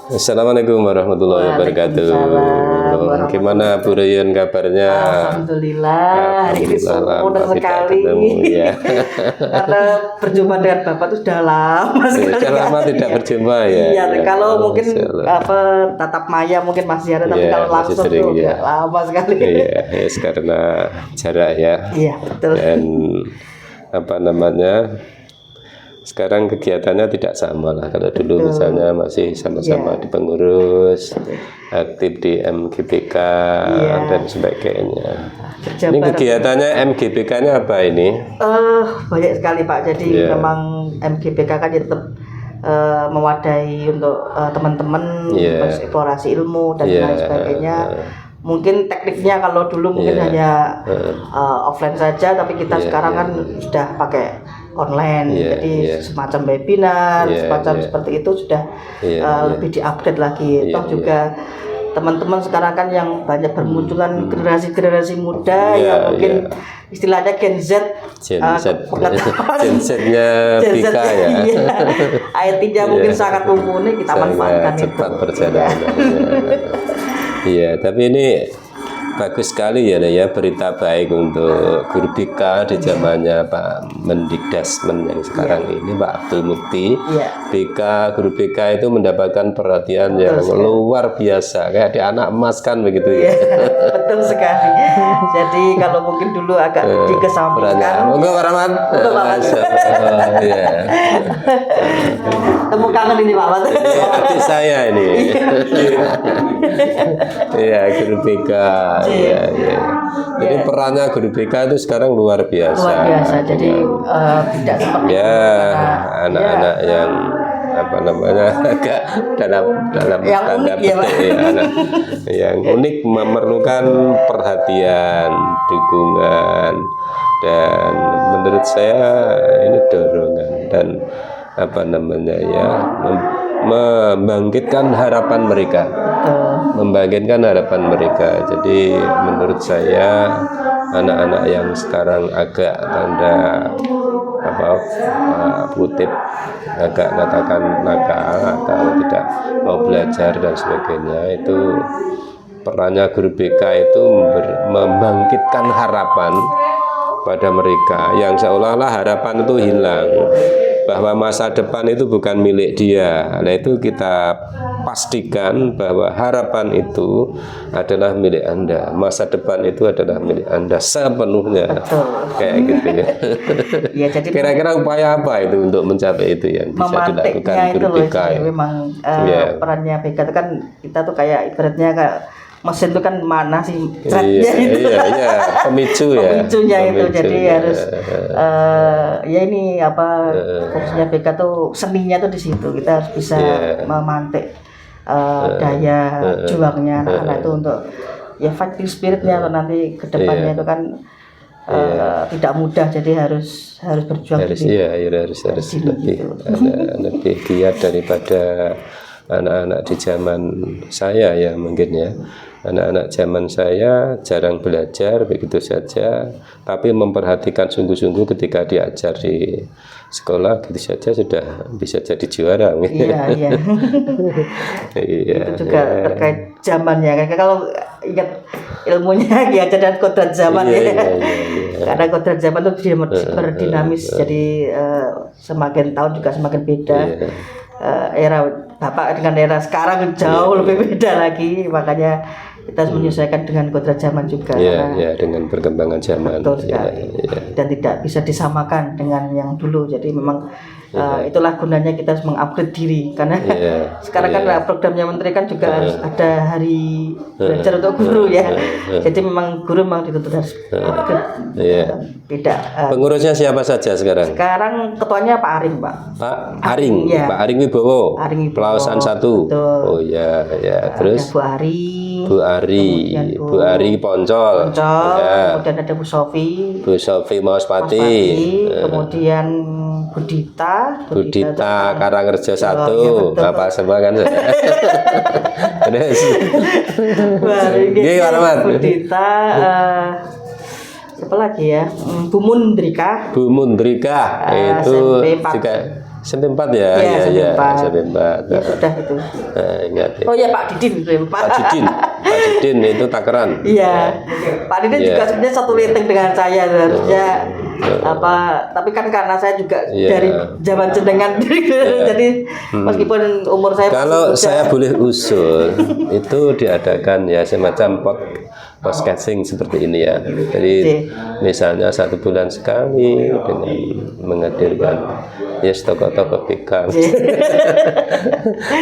Assalamualaikum warahmatullahi wabarakatuh. Gimana Bu Rayyan kabarnya? Alhamdulillah, hari ini mudah sekali. Ya. Karena berjumpa dengan Bapak itu sudah lama sekali. Sudah lama tidak berjumpa ya. Iya, kalau mungkin tatap maya mungkin masih ada, tapi kalau langsung sering, tuh lama sekali. Iya, karena jarak ya. Iya, betul. Dan sekarang kegiatannya tidak sama lah. Kalau dulu misalnya masih sama-sama di pengurus, aktif di MGBK dan sebagainya. Ini kegiatannya MGBK-nya apa ini? Banyak sekali Pak. Jadi memang MGBK kan tetap mewadahi untuk teman-teman eksplorasi ilmu dan lain sebagainya. Mungkin tekniknya kalau dulu mungkin hanya offline saja, tapi kita sekarang kan sudah pakai online, jadi semacam webinar, semacam seperti itu sudah lebih diupdate lagi. Toh juga teman-teman sekarang kan yang banyak bermunculan generasi muda yang mungkin istilahnya Gen Z, Gen Z-nya Bika ya. IT-nya mungkin sangat mumpuni, kita manfaatkan itu. Cepat perjalanan. Iya, tapi ini bagus sekali ya berita baik untuk guru BK di zamannya Pak Mendikdasmen yang sekarang ini Pak Abdul Mukti. BK, guru BK itu mendapatkan perhatian yang luar biasa, kayak di anak emas kan begitu ya. Betul sekali. Jadi kalau mungkin dulu agak dikesampingkan. Enggak Pak Rahmat. Temu kangen ini Pak Rahmat. Adik saya ini. Iya, guru BK. Iya. Jadi perannya guru BK itu sekarang luar biasa. Luar biasa. Jadi tidak seperti anak-anak yang agak dalam yang tanda unik petik yang unik, memerlukan perhatian, dukungan, dan menurut saya ini dorongan dan membangkitkan harapan mereka. Jadi menurut saya anak-anak yang sekarang agak agak katakan nakal atau tidak mau belajar dan sebagainya, itu perannya guru BK itu membangkitkan harapan pada mereka yang seolah-olah harapan itu hilang, bahwa masa depan itu bukan milik dia. Nah, itu kita pastikan bahwa harapan itu adalah milik Anda. Masa depan itu adalah milik Anda sepenuhnya. Betul. Kayak gitu ya. Ya, jadi kira-kira upaya apa itu untuk mencapai itu yang bisa dilakukan guru BK? Memang perannya BK itu kan kita tuh kayak ibaratnya kayak mesin itu kan mana sih threadnya pemicunya itu. Jadi harus fungsinya BK tuh, seninya tuh di situ. Kita harus bisa memantik daya juangnya anak-anak itu untuk fighting spiritnya nanti ke depannya itu kan tidak mudah. Jadi harus berjuang harus lebih giat daripada anak-anak di zaman saya ya mungkin ya. Anak-anak zaman saya jarang belajar begitu saja, tapi memperhatikan sungguh-sungguh ketika diajar di sekolah gitu saja sudah bisa jadi juara. Iya. Itu juga terkait zamannya kan. Kalau ingat ilmunya diajar dan kodrat zaman Karena kodrat zaman itu berdinamis, jadi semakin tahun juga semakin beda. Era Bapak dengan era sekarang jauh lebih beda lagi, makanya kita harus menyesuaikan dengan kodrat zaman juga. Dengan perkembangan zaman. Betul sekali. Dan tidak bisa disamakan dengan yang dulu. Jadi memang itulah gunanya kita harus mengupgrade diri, karena sekarang kan programnya menteri kan juga harus ada hari belajar untuk guru ya. Jadi memang guru memang dituntut harus upgrade. Pengurusnya siapa saja sekarang? Sekarang ketuanya Pak Aring, Pak. Pak Aring, Pak Aring Wibowo. Pelausan 1. Betul. Oh ya. Terus Bu Ari Poncol. Kemudian ada Bu Sofi Mauspati. Kemudian Budita Karangrejo 1. Bapak semua kan. Terus Budita siapa lagi ya? Bu Mundrika itu juga SMP 4 ya, SMP 4. Ya sudah itu. Ingat ya. Oh ya Pak Didin itu ya, Pak. Pak Didin itu Takeran. Iya. Pak Didin juga sebenarnya satu linting dengan saya harusnya tapi kan karena saya juga dari zaman jenengan jadi meskipun umur saya kalau saya boleh usul itu diadakan ya semacam podcasting seperti ini ya. Jadi misalnya 1 bulan sekali dengan menghadirkan tokoh-tokoh BK.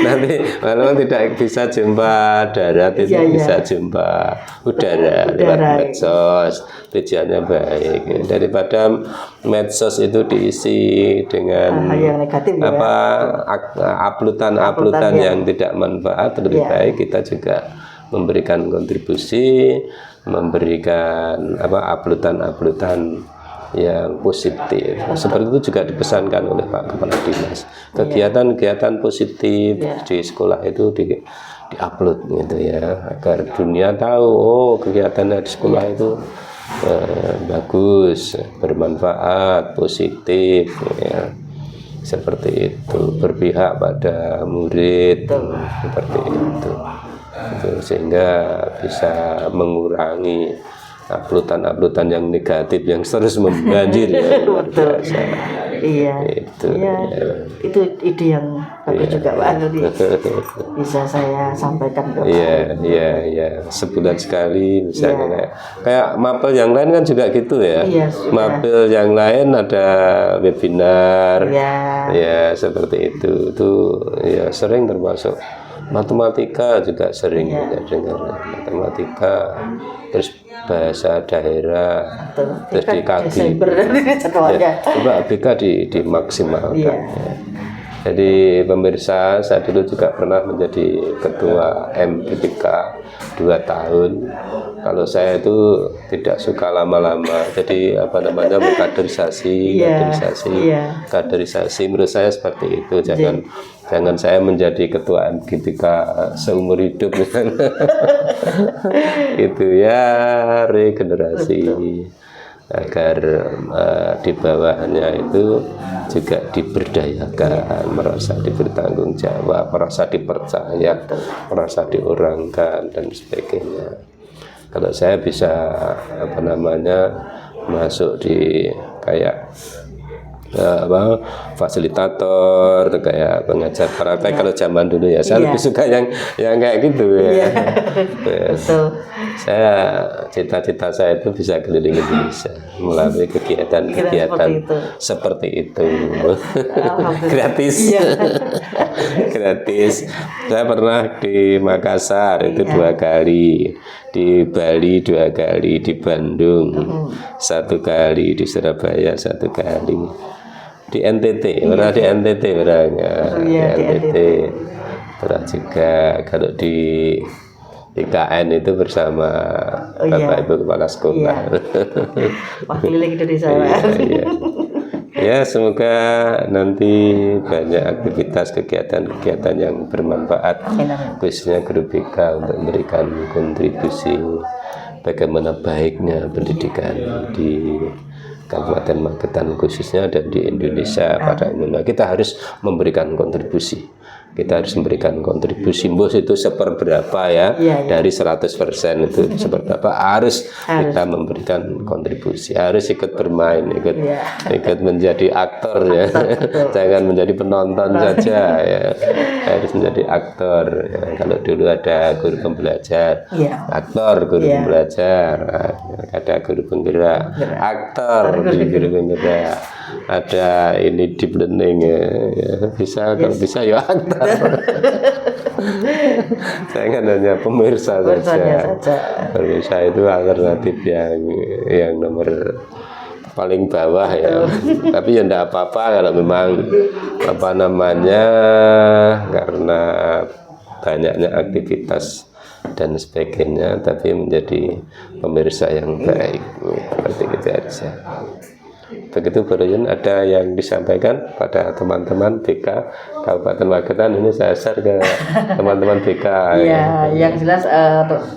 Nanti malam tidak bisa jumpa darat, itu bisa jumpa udara lewat medsos. Tujuannya baik. Daripada medsos itu diisi dengan yang negatif, uploadan yang tidak manfaat, lebih baik kita juga memberikan kontribusi, memberikan uploadan yang positif. Seperti itu juga dipesankan oleh Pak Kepala Dinas. Kegiatan-kegiatan positif di sekolah itu diupload gitu ya, agar dunia tahu kegiatannya di sekolah itu bagus, bermanfaat, positif ya. Seperti itu, berpihak pada murid seperti itu. Sehingga bisa mengurangi uploadan yang negatif yang terus membanjir ya. Betul. Iya. Itu ide yang bagus juga Pak Aldi. Bisa saya sampaikan ke Pak. Iya. Sebulan sekali misalnya kayak mapel yang lain kan juga gitu ya. Mapel yang lain ada webinar. Ya, seperti itu. Itu ya sering termasuk matematika juga sering dengar matematika, terus bahasa daerah, terus di KG. Coba BK dimaksimalkan. Ya. Jadi pemirsa, saya dulu juga pernah menjadi ketua MGBK 2 tahun. Kalau saya itu tidak suka lama-lama, jadi kaderisasi. Menurut saya seperti itu. Jangan saya menjadi ketua MGBK seumur hidup. Itu ya, regenerasi. Agar di bawahnya itu juga diberdayakan, merasa diberi tanggung jawab, merasa dipercaya, merasa diorangkan dan sebagainya. Kalau saya bisa masuk di kayak fasilitator, kayak pengajar praktek kalau zaman dulu ya, saya lebih suka yang kayak gitu ya. Betul. Saya cita-cita saya itu bisa keliling Indonesia melalui kegiatan-kegiatan seperti itu. Gratis. Gratis. Saya pernah di Makassar itu 2 kali, di Bali 2 kali, di Bandung 1 kali, di Surabaya 1 kali. Di NTT, pernah di NTT berangnya. Di NTT. Pernah juga kalau di IKN itu bersama Bapak Ibu Kepala Sekolah. Keliling Indonesia. Ya, semoga nanti banyak aktivitas kegiatan-kegiatan yang bermanfaat, khususnya Guru BK untuk memberikan kontribusi bagaimana baiknya pendidikan di Kabupaten Magetan khususnya dan di Indonesia pada umumnya. Kita harus memberikan kontribusi. Bos itu seperberapa ya, dari 100% itu seperberapa harus kita memberikan kontribusi, harus ikut bermain, ikut menjadi aktor ya. Jangan menjadi penonton saja ya, harus menjadi aktor ya. Kalau dulu ada guru pembelajar, aktor guru pembelajar, ada guru penggerak, aktor guru penggerak, ada ini deep learning ya. Kalau bisa ya aktor. Saya kan hanya pemirsa saja. Pemirsa itu alternatif yang nomor paling bawah ya. Tapi ya enggak apa-apa kalau memang karena banyaknya aktivitas dan sebagainya, tapi menjadi pemirsa yang baik. Seperti itu aja. Begitu Bro Yun, ada yang disampaikan pada teman-teman BK Kabupaten Magetan. Ini saya share ke teman-teman BK. Iya, yang jelas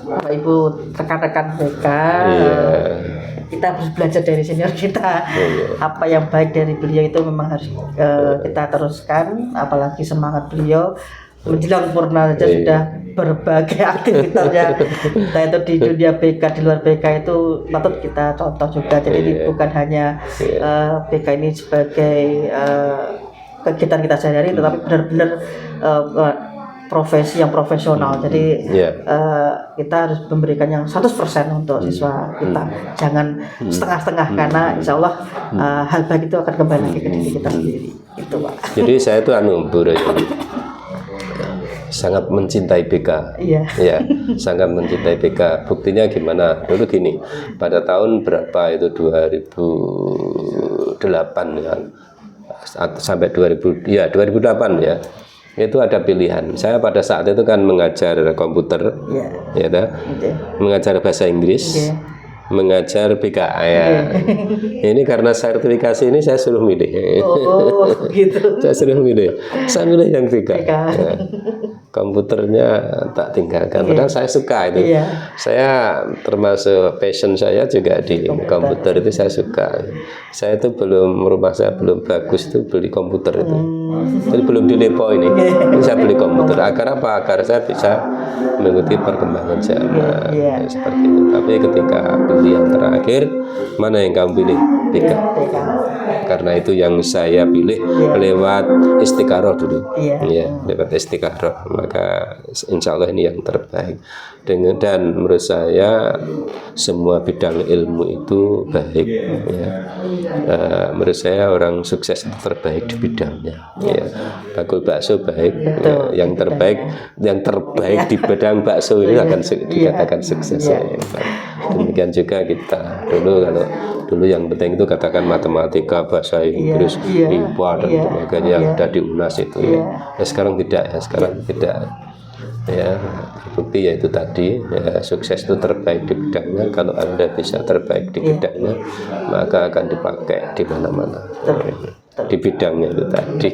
Bapak Ibu rekan-rekan BK, kita harus belajar dari senior kita. Apa yang baik dari beliau itu memang harus kita teruskan, apalagi semangat beliau menjelang purna saja sudah berbagai aktivitasnya. Kita itu di dunia BK, di luar BK itu patut kita contoh juga. Jadi bukan hanya BK ini sebagai kegiatan kita sehari-hari, tetapi benar-benar profesi yang profesional. Jadi kita harus memberikan yang 100% untuk siswa kita. Jangan setengah-setengah, karena insya Allah hal baik itu akan kembali ke diri kita sendiri. Itu Pak. Jadi saya itu Bu Roy, sangat mencintai BK. Ya, sangat mencintai BK. Buktinya gimana? Dulu gini, pada tahun berapa itu 2008 ya, sampai 2008 ya. Itu ada pilihan. Saya pada saat itu kan mengajar komputer, ya, mengajar bahasa Inggris, mengajar BK ya. Ini karena sertifikasi ini saya suruh milih. Gitu. Saya suruh milih. Saya milih yang BK. Ya. Komputernya tak tinggalkan. Padahal saya suka itu. Saya termasuk passion saya juga di komputer itu, saya suka. Saya itu rumah saya belum bagus itu beli komputer itu. Jadi belum di Lepo ini saya beli komputer. Agar apa? Agar saya bisa mengikuti perkembangan zaman. Seperti itu. Tapi ketika pilihan terakhir, mana yang kamu pilih? BK. Karena itu yang saya pilih lewat istikharah dulu. Lewat istikharah. Maka insya Allah ini yang terbaik. Dan menurut saya semua bidang ilmu itu baik. Menurut saya orang sukses itu terbaik di bidangnya. Bakul bakso baik. Yang terbaik di bidang bakso ini akan dikatakan sukses. Demikian juga kita dulu yang penting itu katakan matematika, bahasa Inggris, IPA dan sebagainya yang ada di UNAS itu. Sekarang tidak. Bukti yaitu tadi, sukses itu terbaik di bidangnya. Kalau Anda bisa terbaik di bidangnya, maka akan dipakai di mana-mana. Di bidangnya itu tadi.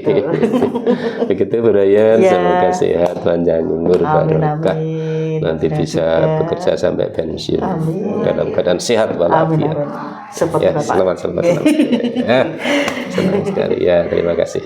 Begitu Bro Yan, semoga sehat, panjang umur, barokah. Nanti bisa bekerja sampai pensiun dalam keadaan sehat walafiat. Selamat. Senang sekali ya, terima kasih.